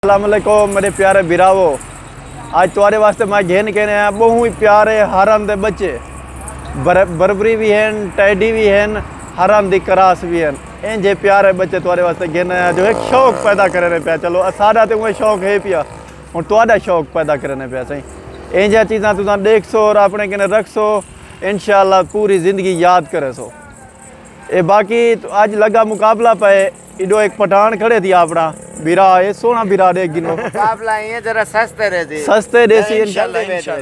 अस्सलाम वालेकुम मेरे प्यारे बिरावो, आज तुम्हारे वास्ते मैं घेन कहने आया बहुत ही प्यारे हरम दे बच्चे बरबरी भी हैं, टैडी भी हैं, हरम दी करास भी हैं। इंजे प्यारे बच्चे तुम्हारे वास्ते घेन आया जो एक शौक पैदा करने पे। चलो सारा तो शौक है पिया हूँ तुहाडा शौक पैदा करने पे सही। इंजा चीज़ा तुम देख सो और अपने कने रख सो, इंशाअल्लाह पूरी ज़िंदगी याद करे सो। ये बाकी तो आज लगा मुकाबला पे इडो एक पठान खड़े थी अपना बिरा, ये सोना बिरा दे गिनो मुकाबला ये जरा सस्ते देसी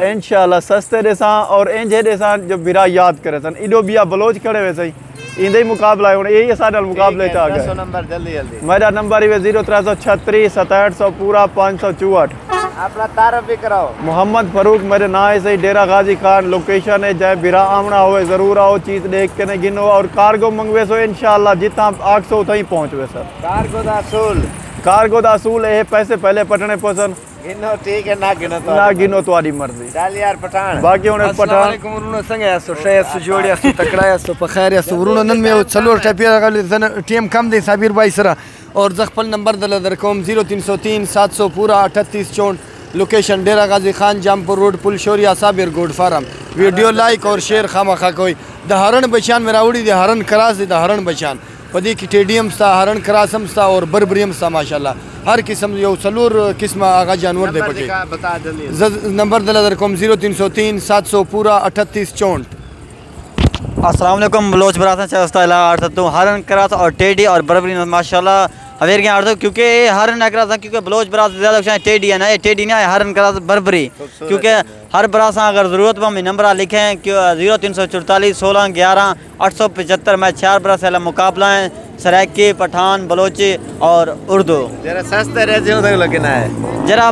इंशाल्लाह सस्ते देसा और इंजे देसा जो बिरा याद करे सन। इडो बिया बलोच खड़े हुए सही, इंदे ही मुकाबला है यही सारे मुकाबले चा गए। नंबर जल्दी मेरा नंबर है 0336 6700 पूरा 564। अपना तारफ भी कराओ। मोहम्मद फरूक मेरे नाम है सही, डेरा गाजी खान लोकेशन है। चाहे बिरा आमना हो जरूर आओ, चीज देख के गिनो और कार्गो मंगवे सो इंशाल्लाह जितना 800 उतना ही पहुंचवे सर। कार्गो दा असूल है पैसे पहले पटने पसंद गिनो ठीक है, ना गिनो तुम्हारी मर्जी। चल यार पठान बाकी उन्हें पठान उन्होंने संगे सो शेयर सो जोड़िया सो तकड़ाया सो पखैरिया सो उन्होंने में चलो टपिया का टीम कम दे साबिर भाई सरा और जखपल नंबर दल दरकोम 0303 700 पूरा 38 64। लोकेशन डेरा गाजी खान जामपुर रोड पुल शोरिया साबिर गोड फार्म। वीडियो लाइक और शेयर खामा खा कोई दहारण बचान मेरा उड़ी दहारण करास दहारण बचान पदी की टेडियम सा हरण करासम सा और बरबरियम सा माशाल्लाह हर किस्म यो सलूर किस्म आगा जानवर दे पटे। बता जल्दी नंबर दल दरकोम 0303 700 पूरा 38 64। अस्सलाम वालेकुम बलोच बरात चाहता है हरन करास और टेडी और बरबरी माशाल्लाह हवेर के आड़ क्योंकि हरन करास क्योंकि बलोच बरात ज़्यादा टेडी है ना, ये टेडी ना है हरन करास बरबरी क्योंकि हर बरात अगर ज़रूरत में नंबर लिखे हैं कि 0344 16 11 875 में 4 बरस मुकाबला है सराइकी पठान बलोची और उर्दू। जरा सस्ते है जरा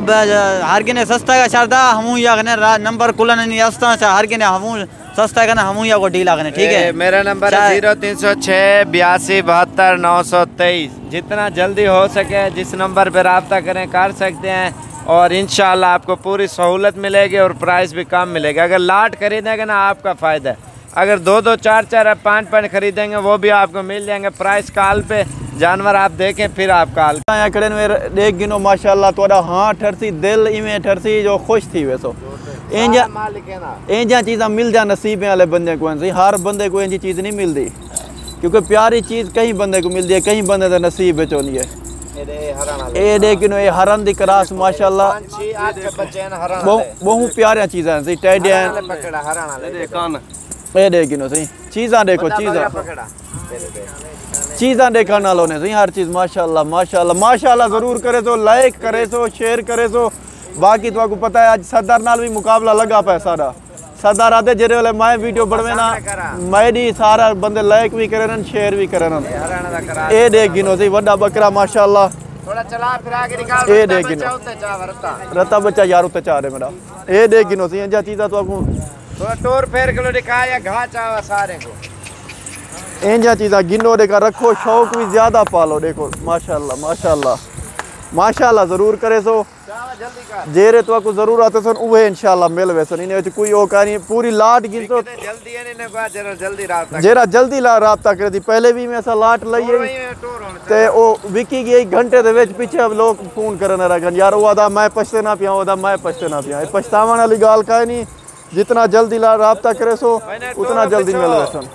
हर गिने सस्ता का शारदा हमू या नंबर कुल नहीं हस्ता हर गिने हमू सस्ता का ना हमू या को डील आगने ठीक है। मेरा नंबर है 0306 82 72 923। जितना जल्दी हो सके जिस नंबर पर रब्ता करें कर सकते हैं और इंशाल्लाह आपको पूरी सहूलत मिलेगी और प्राइस भी कम मिलेगा। अगर लाट खरीदेंगे ना आपका फ़ायदा है, अगर 2-2 4-4 और 5-5 खरीदेंगे वो भी आपको मिल जाएंगे प्राइस काल पे। जानवर आप देखें फिर आप काल खड़े में देख गिनो माशाल्लाह थोड़ा हाँ ठरसी दिल इवें ठरसी जो खुश थी वैसो इंजा चीज़ा मिल जा नसीब वाले बंदे को। हर बंदे को इंजी चीज़ नहीं मिलती क्योंकि प्यारी चीज़ कहीं बंदे को मिलती है, कहीं बंदे का नसीब है चोनी है। ये देखिनो ये हरन दी करास माशाल्लाह बहुत प्यारियां चीज़ां हैं टैडी ये देखिनो सही चीज़ां देखो चीज़ां देखा नालों ने सही हर चीज़ माशाल्लाह माशाल्लाह माशाल्लाह ज़रूर करे सो, लाइक करे सो, शेयर करे सो। बाकी तो आपको पता है आज सदर नाल भी मुकाबला लगा पाया सारा सदर आते जेरे वाले मैं वीडियो बढ़वे ना मैं दी सारा बंदे लाइक भी करे शेयर भी करे। ये देख गिनो सही वड्डा बकरा माशाल्लाह थोड़ा चला फिर आगे निकाल ये देख गिनो रता बच्चा यार उते चाह रहे मेरा। ये देख गिनो सही इंजा चीज़ा तो आपको थोड़ा टोर फेर किलो दिखा या घा चावा सारे को इंजा चीज़ा गिनो देखा रखो शौक भी ज़्यादा पालो। देखो माशाल्लाह माशाल्लाह माशाल्लाह ज़रूर करे सो जेरे तो आपको ज़रूरत है सन उहे इंशाल्लाह मिल वे सन इन्हें कोई ओ कहानी पूरी लाट गिन तो जरा जल्दी राब्ता करे थी पहले भी मैं ऐसा लाट लई ते ओ विकी गई घंटे दे विच पीछे अब लोग फोन करने रखन यार वो आदा मैं पछते ना पिया ओदा मैं पछते ना पिया पछतावन वाली गाल का नहीं। जितना जल्दी राब्ता करे सो उतना जल्दी मिल वे सन।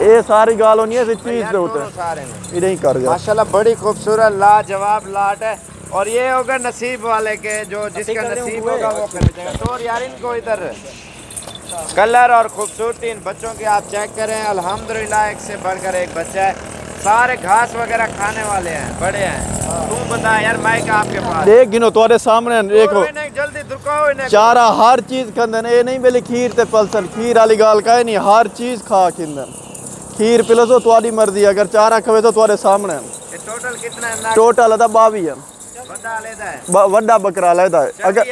ये सारी गाल होनी है चीज दे होते हैं नहीं कर माशाल्लाह बड़ी खूबसूरत लाजवाब लाट है और ये होगा नसीब वाले के जो जिसका नसीब होगा वो खरीदेगा। तो यार इनको इधर कलर और खूबसूरती इन बच्चों की आप चेक करें अल्हम्दुलिल्लाह एक से बढ़कर एक बच्चा है। सारे घास वगैरह खाने वाले हैं बड़े हैं। तू बता यार माइक आपके पास देख गिनो तुम्हारे सामने देखो जल्दी दुकाओ चारा हर चीज खंदन ये नहीं मिली खीर ते पलसन खीर वाली गाल का नहीं हर चीज खा खिंदन खीर पिलो तो तुम्हारी मर्जी अगर चारा खवे तो तुम्हारे सामने टोटल कितना है? टोटल है 22 वड्डा बकरा लेदा है अगर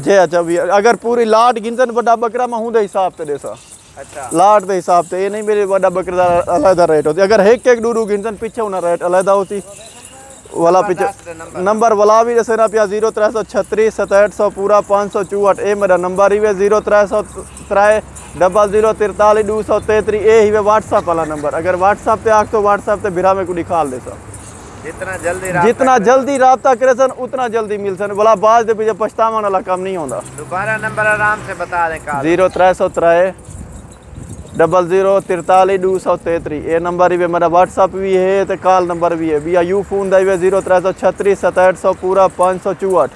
जे अच्छा भी अगर पूरी लाट गिनसन वड्डा बकरा में हूं दे हिसाब ते देसा अच्छा लाट दे हिसाब ते ये नहीं मेरे वड्डा बकरा अलग रेट होती अगर एक एक डूडू गिनसन पीछे उना रेट अलग होती वाला पीछे नंबर वाला भी जैसे ना पिया 0336 6700 पूरा 564। ए मेरा नंबर ही 0303 00 43 233 ए ही व्हाट्सअप वाला नंबर अगर व्हाट्सअप पे आख तो व्हाट्सअप पे बिरा में को निकाल दे सा जितना जल्दी राब्ता करे सन उतना जल्दी मिल सन भला बाद दे पीछे पछतावन वाला काम नहीं होता। दोबारा नंबर आराम से बता दें। 0303 00 43 233 ये नंबर ही मेरा व्हाट्सअप भी है तो कॉल नंबर भी है भैया यू फोन दा 0336 6700 पूरा 564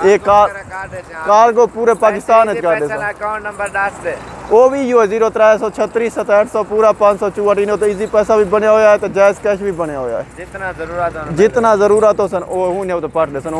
एक कार्गो पूरे पाकिस्तान अकाउंट नंबर डाल दे वो भी यो 0336 6700 पूरा 564 इन्हों तो इजी पैसा भी बने हुआ है तो जायज़ कैश भी बने हुआ है जितना ज़रूरत हो सन वो हूँ तो पार्ट ले सन।